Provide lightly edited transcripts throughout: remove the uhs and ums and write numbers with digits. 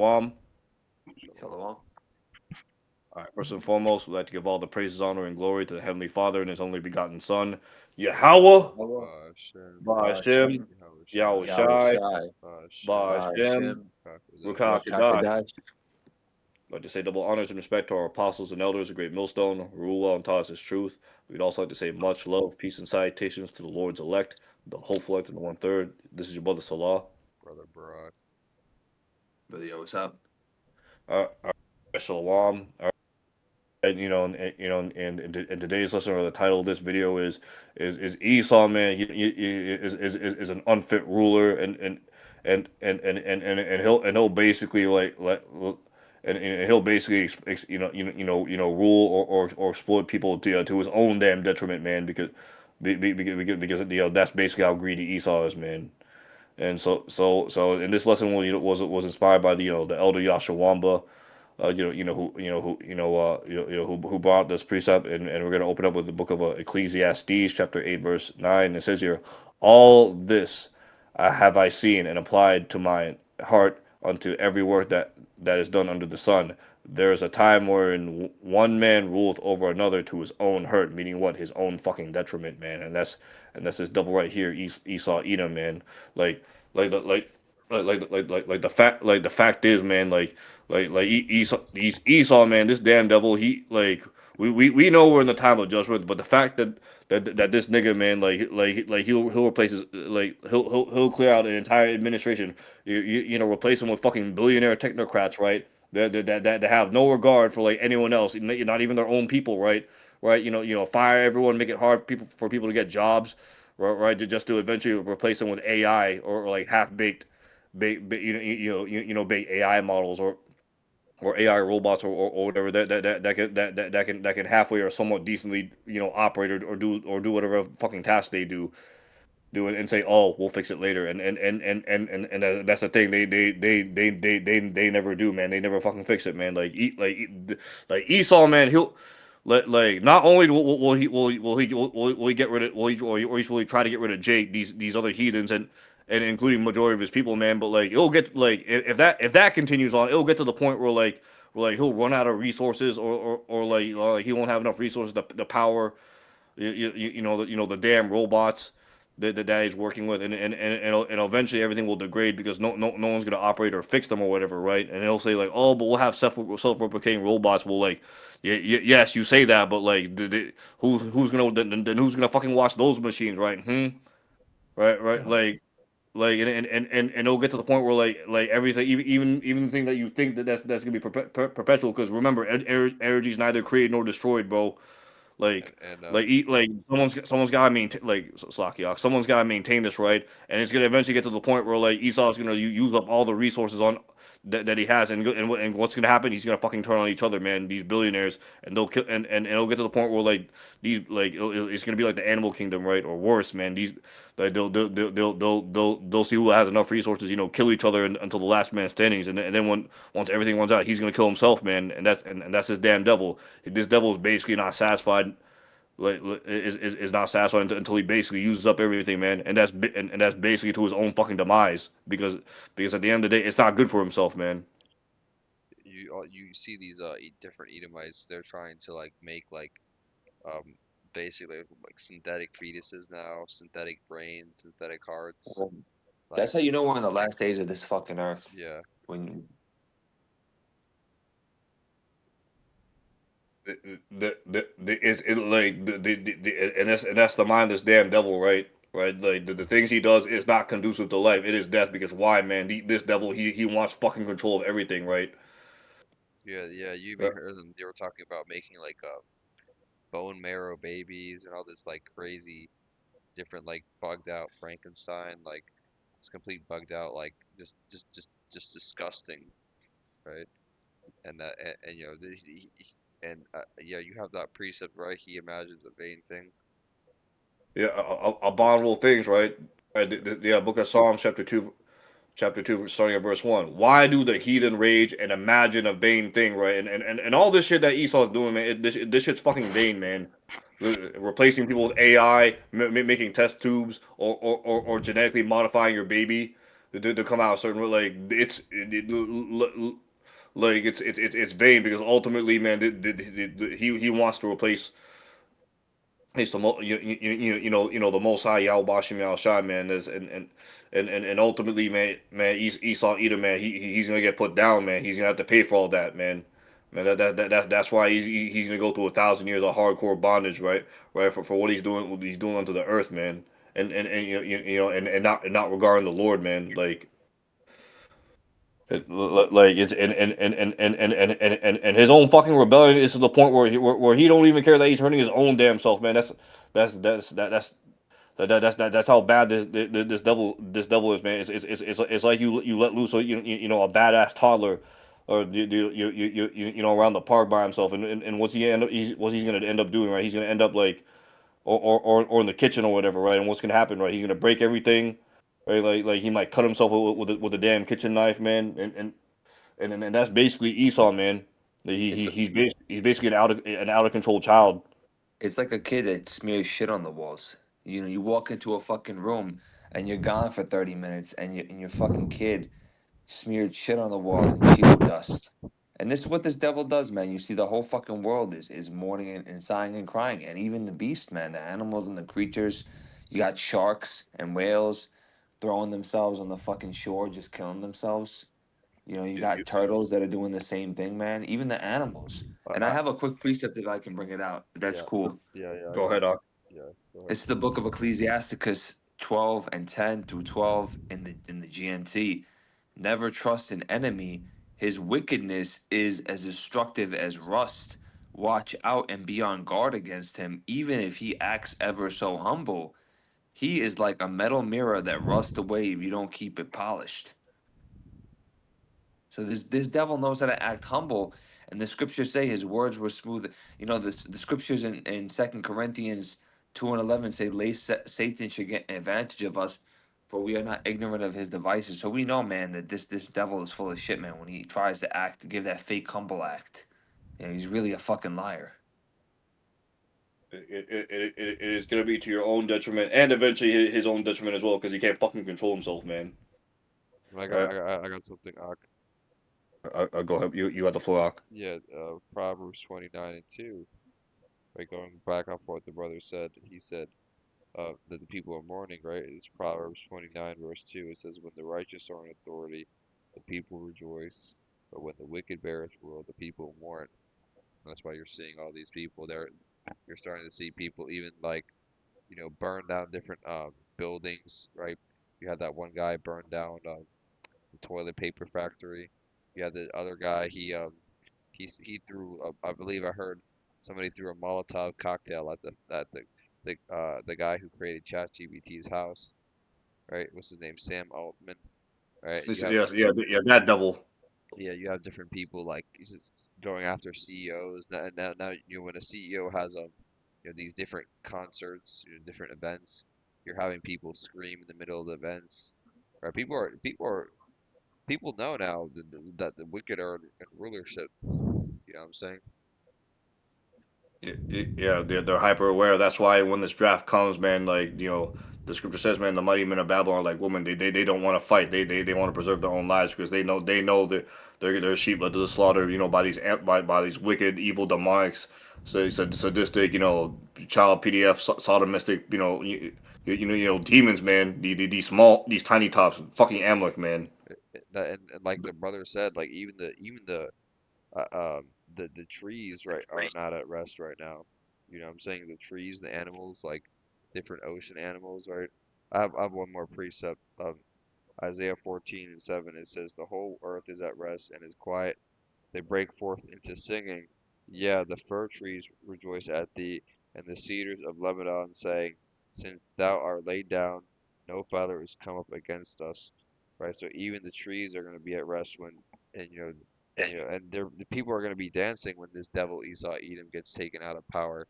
Shalom. Shalom. All right, first and foremost, we'd like to give all the praises, honor, and glory to the Heavenly Father and His only begotten Son, Yahweh, Yahweh, Hashem, Ba'ashem, Ba'ashem, Yahweh Yahweh Shai, Yahweh Shai, Shai, Hashem, Ba'ashem, Ba'ashem, Kakadash. Rukakadash. Rakakadash. I'd like to say double honors and respect to our apostles and elders, the great millstone, who rule well and taught us his truth. We'd also like to say much love, peace, and salutations to the Lord's elect, the hopeful elect, and the 1/3. This is your brother Salah. Brother Barak. Brother, yo, what's up? Shalom. And and today's lesson or the title of this video is Esau, man. Is an unfit ruler, and he'll basically and he'll basically rule or exploit people to his own damn detriment, man. Because that's basically how greedy Esau is, man. And so in this lesson was inspired by the elder Yashawamba, who brought this precept, and we're going to open up with the book of Ecclesiastes, chapter 8, verse 9. It says here, "All this have I seen and applied to my heart unto every work that is done under the sun. There is a time wherein one man ruleth over another to his own hurt," meaning what? His own fucking detriment, man. And that's this devil right here, Esau Edom, man. Like, like the the fact is, man, Esau, man, this damn devil, he we know we're in the time of judgment, but the fact that this nigga, man, he'll replace his, he'll clear out an entire administration, replace him with fucking billionaire technocrats, right? That have no regard for like anyone else, not even their own people, right? Right, fire everyone, make it hard for people to get jobs, right? Just to eventually replace them with AI or like half baked, baked AI models or AI robots or whatever that can halfway or somewhat decently operate or do whatever fucking task they do and say, oh, we'll fix it later, that's the thing, they never do, man. They never fucking fix it, man. Like Esau, man, he'll like not only will he get rid of will he try to get rid of Jake, these other heathens, and including majority of his people, man. But like it'll get like if that continues on, it'll get to the point where he'll run out of resources, or he won't have enough resources to power the damn robots that he's working with, and eventually everything will degrade because no one's gonna operate or fix them or whatever, right? And he'll say like, oh, but we'll have self-replicating robots. Well, like, yes, you say that, but like, who's gonna then who's gonna fucking watch those machines, right? Right, Yeah. and it'll get to the point where like everything, even the thing that you think that's gonna be perpetual, because remember, energy is neither created nor destroyed, bro. And, like and like someone's got to maintain, like, Slakiok, someone's got to maintain this, right? And it's gonna eventually get to the point where like Esau's gonna use up all the resources on that he has, and what's gonna happen? He's gonna fucking turn on each other, man. These billionaires, and they'll kill, and it'll get to the point where like it's gonna be like the animal kingdom, right? Or worse, man. These like they'll see who has enough resources, kill each other until the last man standing, and then once everything runs out, he's gonna kill himself, man. And that's his damn devil. This devil is basically not satisfied, is not satisfied until he basically uses up everything, man. And that's basically to his own fucking demise, because at the end of the day, it's not good for himself, man. you see these different Edomites. They're trying to like make like um basically like synthetic fetuses now, synthetic brains, synthetic hearts. Well, Like that's how you know we're in the last days of this fucking earth. yeah, When The it's it like and that's the mindless damn devil, right? Right, like the things he does is not conducive to life. It is death, because why, man? This devil, he wants fucking control of everything, right? yeah. You Uh, even heard them. They were talking about making like bone marrow babies and all this like crazy different like bugged out Frankenstein, like it's complete bugged out, like just disgusting, right? And and yeah, you have that precept, right? He imagines a vain thing. yeah, abominable things, right? Right. Yeah, Book of Psalms, chapter 2, starting at verse 1. Why do the heathen rage and imagine a vain thing, right? And all this shit that Esau's doing, man, this shit's fucking vain, man. Replacing people with AI, making test tubes, or genetically modifying your baby, to come out a certain way. Like like it's vain because ultimately, man, he wants to replace. It's the the Most High Yahweh Bashim Yahweh Shai, man. Is and ultimately, man, Esau Edom, man, he's gonna get put down, man. He's gonna have to pay for all that, man. Man, that's why he's gonna go through 1,000 years of hardcore bondage, right, for what he's doing unto the earth, man. And and not regarding the Lord, man. Like it's and his own fucking rebellion is to the point where he don't even care that he's hurting his own damn self, man. That's how bad this devil is, man. It's like you let loose, a badass toddler, or around the park by himself, and what's he's gonna end up doing, right? He's gonna end up like or in the kitchen or whatever, right? And what's gonna happen, right? He's gonna break everything, right? Like he might cut himself with a damn kitchen knife, man. And that's basically Esau, man. It's He's basically an out of control child. it's like a kid that smears shit on the walls. You know, you walk into a fucking room and you're gone for 30 minutes and your fucking kid smeared shit on the walls and Cheeto dust. And this is what this devil does, man. You see the whole fucking world is mourning and sighing and crying. And even the beast, man, the animals and the creatures. You got sharks and whales throwing themselves on the fucking shore, just killing themselves. You know, you got turtles that are doing the same thing, man. Even the animals. And I I, have a quick precept if I can bring it out. That's yeah, cool. yeah, I Go got ahead, it. Doc. Yeah, go ahead. It's the book of Ecclesiasticus 12 and 10 through 12 in the GNT. Never trust an enemy. His wickedness is as destructive as rust. Watch out and be on guard against him, even if he acts ever so humble. He is like a metal mirror that rusts away if you don't keep it polished. So this devil knows how to act humble, and the scriptures say his words were smooth. You know, the scriptures in 2 Corinthians 2:11 say, Satan should get an advantage of us, for we are not ignorant of his devices." So we know, man, that this devil is full of shit, man. When he tries to act, to give that fake humble act, you know, he's really a fucking liar. It is gonna be to your own detriment and eventually his own detriment as well because he can't fucking control himself, man. Right? I got something. I go ahead. You got the floor, Doc. Yeah, Proverbs 29 and 2. Right, going back off what the brother said, he said that the people are mourning, right? It's Proverbs 29 verse 2. It says, "When the righteous are in authority, the people rejoice, but when the wicked beareth rule, the people mourn." And that's why you're seeing all these people there. You're starting to see people even like, burn down different buildings, right? You had that one guy burn down the toilet paper factory. You had the other guy, he threw I believe I heard somebody threw a Molotov cocktail at the guy who created ChatGPT's house, right? What's his name? Sam Altman, right? Yes, yes, yeah, that devil. You have different people like just going after CEOs. Now when a CEO has these different concerts, different events, you're having people scream in the middle of the events. Right? People know now that the wicked are in rulership. You know what I'm saying? Yeah, they're hyper aware. That's why when this draft comes, man, like the scripture says, man, the mighty men of Babylon are like women. They don't want to fight. They want to preserve their own lives because they know that their sheep led to the slaughter. By these by these wicked, evil demonics, sadistic, child PDF, sodomistic, demons, man. These tiny tops, fucking Amalek, man. And like the brother said, like even the trees right are not at rest right now. You know what I'm saying? The trees, the animals, like different ocean animals, right? I have one more precept. Isaiah 14 and 7. It says, "The whole earth is at rest and is quiet. They break forth into singing. Yeah, the fir trees rejoice at thee, and the cedars of Lebanon, saying, Since thou art laid down, no father is come up against us." Right? So even the trees are going to be at rest and and the people are going to be dancing when this devil Esau Edom gets taken out of power.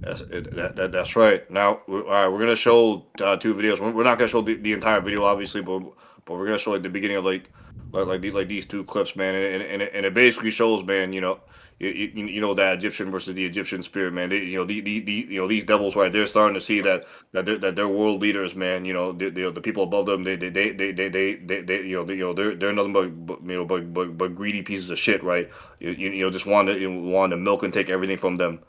That's right. Now, all right, we're gonna show 2 videos. We're not gonna show the entire video, obviously, but but we're gonna show like the beginning of these two clips, man, and it basically shows, man, that Egyptian versus the Egyptian spirit, man. They, these devils, right? They're starting to see that they're world leaders, man. The people above them, they're nothing but greedy pieces of shit, right? Just want to milk and take everything from them.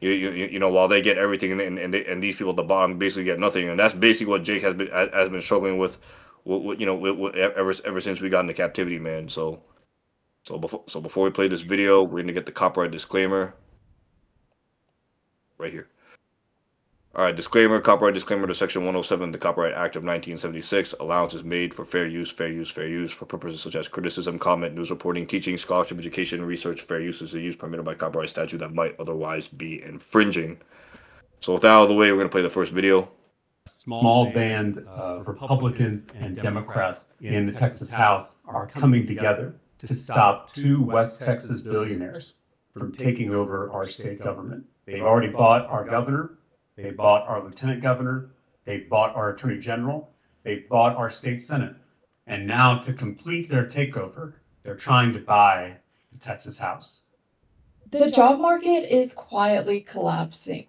While they get everything, and these people at the bottom basically get nothing, and that's basically what Jake has been struggling with ever since we got into captivity, man. So before we play this video, we're gonna get the copyright disclaimer right here. All right, disclaimer, copyright disclaimer to Section 107 of the Copyright Act of 1976. Allowance is made for fair use for purposes such as criticism, comment, news reporting, teaching, scholarship, education, research. Fair use is the use permitted by copyright statute that might otherwise be infringing. So with that out of the way, we're going to play the first video. Small band of Republicans and Democrats in the Texas House are coming together to stop two West Texas billionaires from taking over our state government. They've already bought our governor, they bought our lieutenant governor, they bought our attorney general, they bought our state senate. And now to complete their takeover, they're trying to buy the Texas House. The job market is quietly collapsing.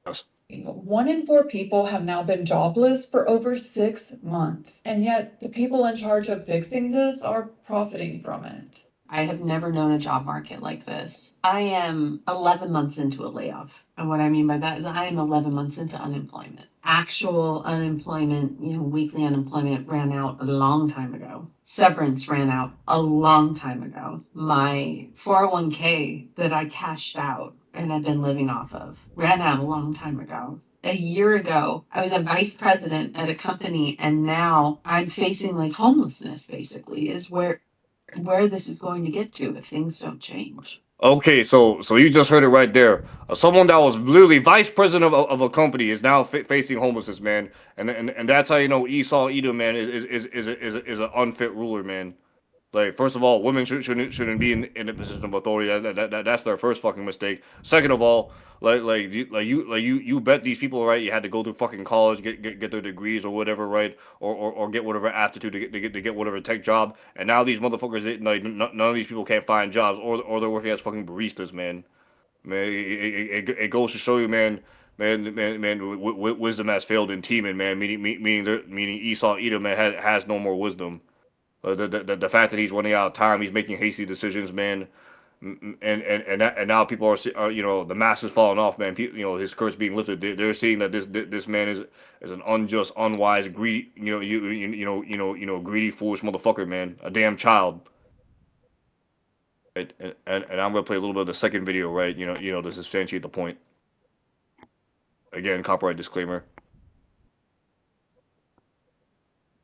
Yes. 1 in 4 people have now been jobless for over 6 months, and yet the people in charge of fixing this are profiting from it. I have never known a job market like this. I am 11 months into a layoff. And what I mean by that is I am 11 months into unemployment. Actual unemployment, weekly unemployment ran out a long time ago. Severance ran out a long time ago. My 401k that I cashed out and I've been living off of ran out a long time ago. A year ago, I was a vice president at a company, and now I'm facing like homelessness, basically, is where this is going to get to if things don't change. Okay, so you just heard it right there. Someone that was literally vice president of a company is now facing homelessness, man, and that's how you know Esau Edom, man, is an unfit ruler, man. Like, first of all, women shouldn't be in a position of authority. That's their first fucking mistake. Second of all, you bet these people, right? You had to go through fucking college, get their degrees or whatever, right? Or get whatever aptitude to get whatever tech job. And now these motherfuckers, none of these people can't find jobs, or they're working as fucking baristas, man. Man, it goes to show you, man. Wisdom has failed in teaming, man. Meaning Esau Edom, man, has no more wisdom. The fact that he's running out of time, he's making hasty decisions, man, and now people are the masses falling off, man. His curse being lifted. They're seeing that this man is an unjust, unwise, greedy, greedy, foolish motherfucker, man, a damn child. And I'm gonna play a little bit of the second video, right? To substantiate the point. Again, copyright disclaimer.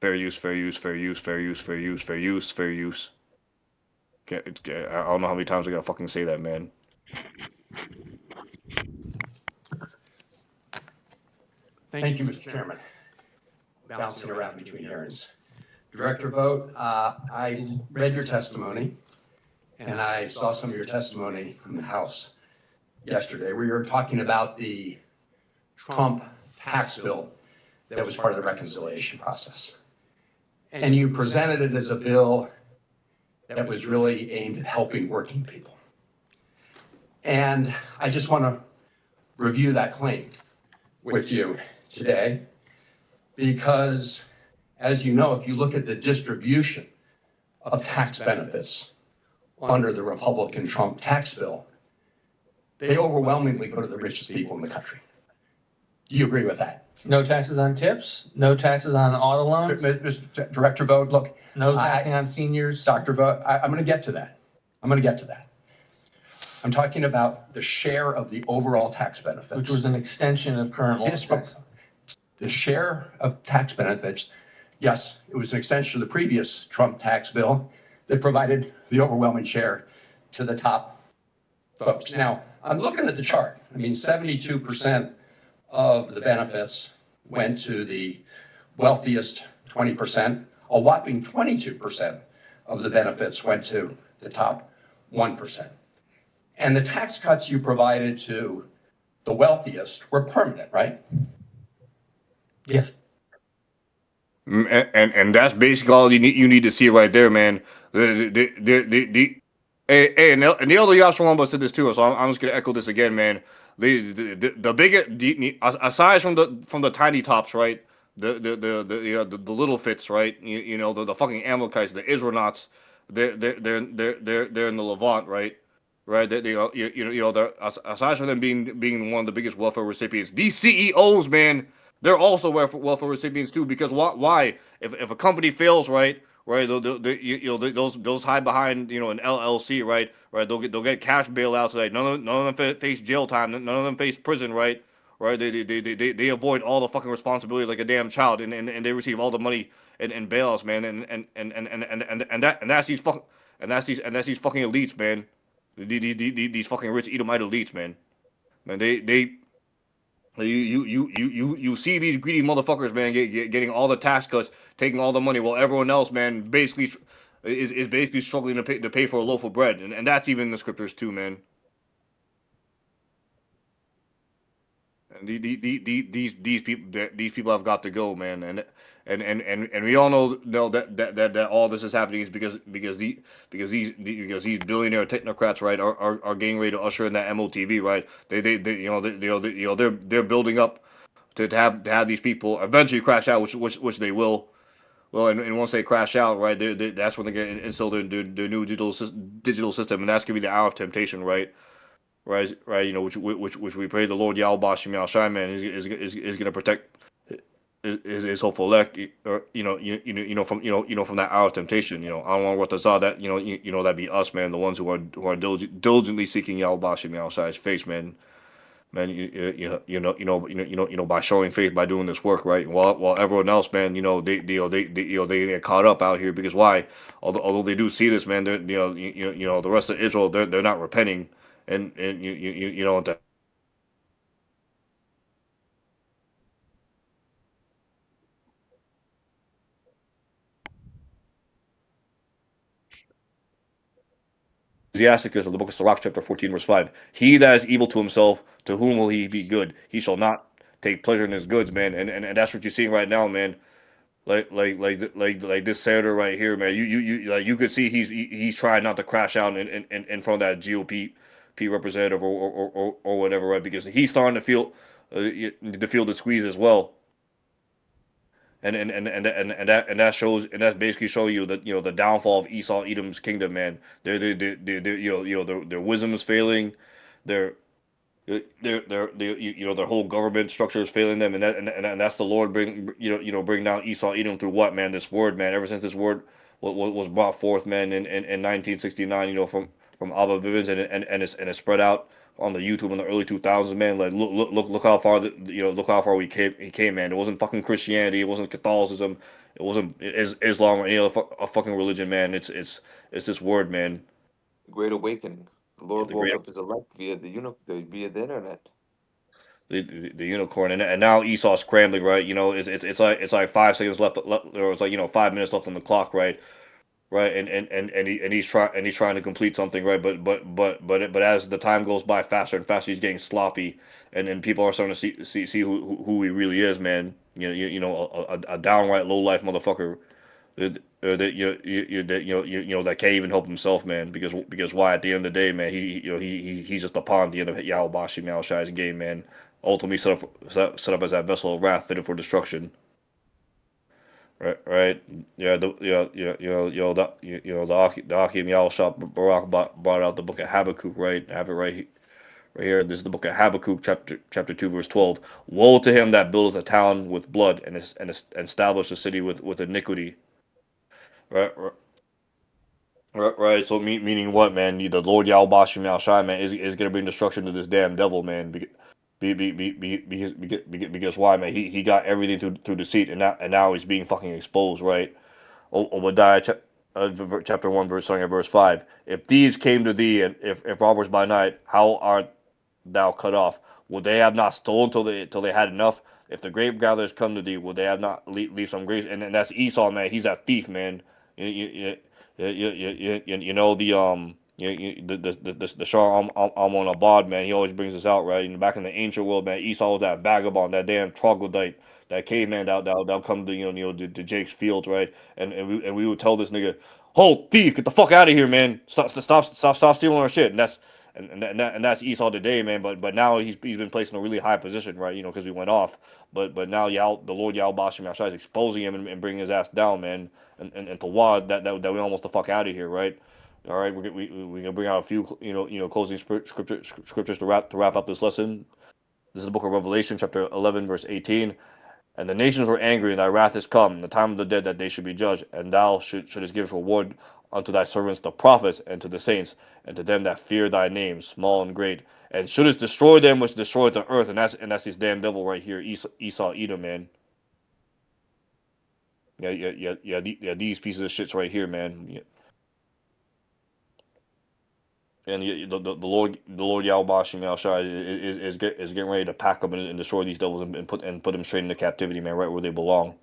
Fair use. I don't know how many times I gotta fucking say that, man. Thank you, Mr. Chairman. Bouncing around between hearings. Director Vogt, I read your testimony, and I saw some of your testimony from the House yesterday, where you were talking about the Trump tax bill that was part of the reconciliation process. And you presented it as a bill that was really aimed at helping working people. And I just want to review that claim with you today, because as you know, if you look at the distribution of tax benefits under the Republican Trump tax bill, they overwhelmingly go to the richest people in the country. Do you agree with that? No taxes on tips, no taxes on auto loans, Mr. Director Vogt, look. no taxing on seniors. Dr. Vogt, I'm going to get to that. I'm talking about the share of the overall tax benefits. Which was an extension of current law. Yes, but the share of tax benefits, yes, it was an extension of the previous Trump tax bill that provided the overwhelming share to the top folks. Now, I'm looking at the chart. 72% of the benefits went to the wealthiest 20%. A whopping 22% of the benefits went to the top 1%. And the tax cuts you provided to the wealthiest were permanent, right? Yes. And that's basically all you need to see right there, man. Hey, and the other Yashalamba said this too, so I'm just gonna echo this again, man. The bigger aside from the tiny tops, right? The little fits, right? The fucking Amalekites, the Israelites, they're in the Levant, right? Right, they're aside from them being one of the biggest welfare recipients, these CEOs, man, they're also welfare recipients too. Because why? If a company fails, right, those hide behind an LLC, right, they'll get cash bailouts. Right, none of them face jail time. None of them face prison, right. Right, they avoid all the fucking responsibility like a damn child, and they receive all the money and bailouts, man, and that's these fucking elites, man. These fucking rich Edomite elites, man. Man, you see these greedy motherfuckers, man, getting all the tax cuts, taking all the money, while everyone else, man, basically is basically struggling to pay for a loaf of bread, and that's even in the scriptures too, man. And these people have got to go, man, and we all know that all this is happening is because these billionaire technocrats, right, are getting ready to usher in that MOTV, right? They're building up to have these people eventually crash out, which they will. Well, and once they crash out, right, that's when they get install their new digital system, and that's gonna be the hour of temptation, right? Right, which we pray the Lord Yahweh Shem Shai, man, is going to protect his hopeful elect, or from that hour of temptation. I don't want what the Zah that that be us, man, the ones who are diligently seeking Yahweh Shem Shai's face, man. Man, by showing faith, by doing this work, right? While everyone else, man, they get caught up out here because why? Although they do see this, man, they're, the rest of Israel, they're not repenting, and to Ecclesiasticus of the book of Sirach, chapter 14, verse 5. He that is evil to himself, to whom will he be good? He shall not take pleasure in his goods, man. And that's what you're seeing right now, man. Like this senator right here, man. You could see he's trying not to crash out in front of that GOP representative or whatever, right? Because he's starting to feel the squeeze as well. And that shows, and that's basically showing you that the downfall of Esau Edom's kingdom, man. Their wisdom is failing, their their whole government structure is failing them, and that's the Lord bring down Esau Edom through what, man? This word, man. Ever since this word was brought forth, man, in 1969, from Abba Vivens, and it's spread out on the YouTube in the early 2000s, man. Like look how far look how far he came, man. It wasn't fucking Christianity, it wasn't Catholicism, it wasn't Islam or any other fucking religion, man. It's this word, man. Great awakening. The Yeah, Lord the woke great up his elect via the internet. the unicorn, and now Esau's scrambling, right? It's like 5 seconds left, or it's like 5 minutes left on the clock, right? Right, and he's trying to complete something, right? But as the time goes by faster and faster, he's getting sloppy, and people are starting to see who he really is, man. A downright low life motherfucker that can't even help himself, man. Because why? At the end of the day, man, he's just a pawn at the end of Yahweh Bashim Shai's game, man. Ultimately set up as that vessel of wrath fitted for destruction. Right. Yeah. The Akim Yahushua Barak brought out the book of Habakkuk. Right. I have it right here. This is the book of Habakkuk, chapter 2, verse 12. Woe to him that buildeth a town with blood, and establish a city with iniquity. Right. Right. So meaning what, man? The Lord Yahweh Bashim Shai, man, is gonna bring destruction to this damn devil, man. Because why, man? He got everything through deceit, and now he's being fucking exposed, right? Obadiah chapter 1, starting at verse 5. If thieves came to thee, and if robbers by night, how art thou cut off? Would they have not stolen till they had enough? If the grape gatherers come to thee, would they have not leave some grapes? And that's Esau, man. He's that thief, man. You know the the Shah Amon Abad, man, he always brings this out, right? And back in the ancient world, man, Esau was that vagabond, that damn troglodyte, that caveman that'll come to to Jake's fields, right? And we would tell this nigga, "Ho, thief, get the fuck out of here, man! Stop stealing our shit." And that's Esau today, man. But now he's been placed in a really high position, right? Because we went off. But now the Lord Yahweh Bashim Yahshua is exposing him and bringing his ass down, man. And to Wad that we almost the fuck out of here, right? All right, we're gonna bring out a few closing scriptures to wrap up this lesson. This is the book of Revelation, chapter 11, verse 18. And the nations were angry, and thy wrath is come, and the time of the dead that they should be judged, and thou shouldest give reward unto thy servants the prophets, and to the saints, and to them that fear thy name, small and great, and shouldest destroy them which destroy the earth, and that's this damn devil right here, Esau, Edom, man. Yeah. These pieces of shits right here, man. Yeah. And the Lord Yahweh Bashim Yahshua is getting ready to pack up and destroy these devils and put them straight into captivity, man, right where they belong.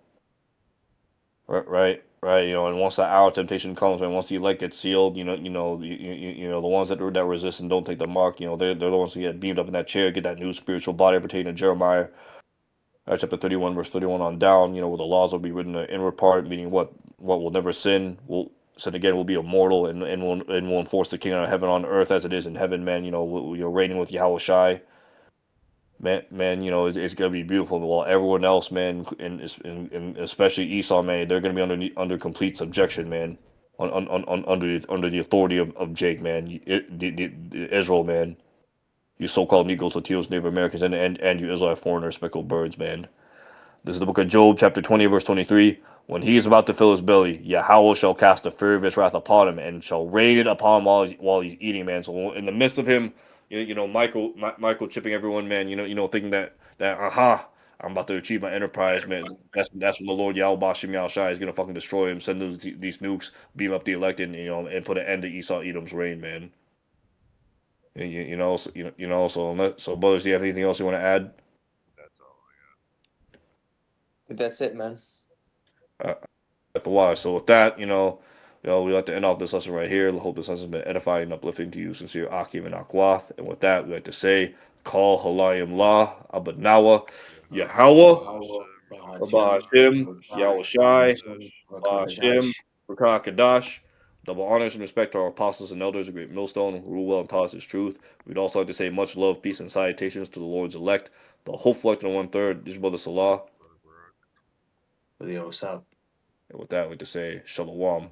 Right. And once that hour of temptation comes, man, once the elect gets sealed, the ones that resist and don't take the mark, they're the ones who get beamed up in that chair, get that new spiritual body pertaining to Jeremiah, chapter 31, verse 31 on down. Where the laws will be written in the inward part, meaning what will never sin, will sin again, will be immortal, and will enforce the kingdom of heaven on earth as it is in heaven, man. You're reigning with Yahweh Shai. Man, it's gonna be beautiful. While everyone else, man, and especially Esau, man, they're gonna be under complete subjection, man, under the authority of Jake, man, the Israel, man, you so-called Negroes, Latinos, Native Americans, and you Israelite foreigners, speckled birds, man. This is the book of Job, chapter 20, verse 23. When he is about to fill his belly, Yahweh shall cast the fear of his wrath upon him, and shall rain it upon him while he's eating, man. So in the midst of him, Michael chipping everyone, man. Thinking that I'm about to achieve my enterprise, man. That's when the Lord Yahweh Bashim Yahushai is gonna fucking destroy him, send these nukes, beam up the elected, and put an end to Esau Edom's reign, man. So brothers, do you have anything else you want to add? That's all. That's it, man. At the water. So with that, we like to end off this lesson right here. I hope this lesson has been edifying and uplifting to you, sincere Akim and Akwath. And with that, we like to say, Call Halayim La, Abadnawa, Yahweh, Rabba Hashem, Yahweh Shai, Hashem, Rakah Kadash. Double honors and respect to our apostles and elders, a great millstone who rule well and taught us his truth. We'd also like to say much love, peace, and salutations to the Lord's elect, the hopeful elect and 1/3, this brother Salah. What's up? And with that, I'd like to say Shalom.